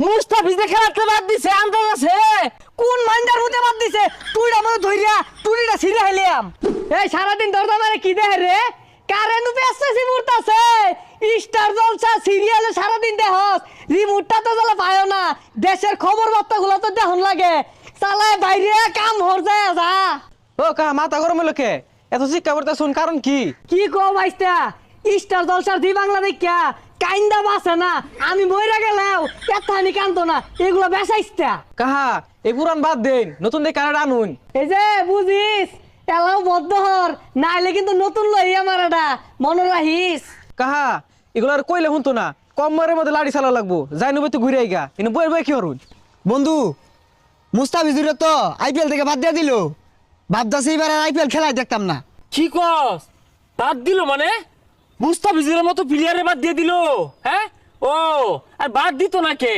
মুস্তাফিজে খেলাতে বাদ দিছে আন্দাজ আছে কোন মাইন্ডার মধ্যে বাদ দিছে তুইটা মনে ধইরা তুইটা ছিঁড়ে হেলিয়াম এই সারাদিন দরদা মানে কি দেখ রে কারেন্ট পেছাছি মুরতাছে স্টার জলসা সিরিয়ালে সারাদিন দেখস রিমোটটা তো জ্বালা পায়ও না দেশের খবর বার্তাগুলো তো দেখুন লাগে চালায় বাইরে কাম হর যায় যা ও কা মাথা গরম হলো কে এত শিক্ষা করতে শুন কারণ কি কি কো ভাইস্তা স্টার জলসার দি বাংলা দেখিয়া কাইন্দা বাসে না আমি মইরা গেলাও এতখানি কান্দো না এগুলো বেসাইস্তা কাহা এই পুরান বাদ দেন নতুন দেখে কানাডা আনুন এই যে বুঝিস এলাও বদ্ধ হর নাইলে কিন্তু নতুন লই আমার এটা মনে রাখিস কাহা এগুলো আর কইলে শুনতো না কম মারের মধ্যে লাড়ি চালা লাগবো যাই নবে তো ঘুরে আইগা কিন্তু বই বই কি হরুন বন্ধু মুস্তাফিজুরে তো আইপিএল থেকে বাদ দিয়ে দিল ভাবতাছি এবার আর আইপিএল খেলাই দেখতাম না। কি কস বাদ দিল মানে মুস্তাফিজের মতো প্লেয়ারে বাদ দিয়ে দিল হ্যাঁ ও আর বাদ দিত না কে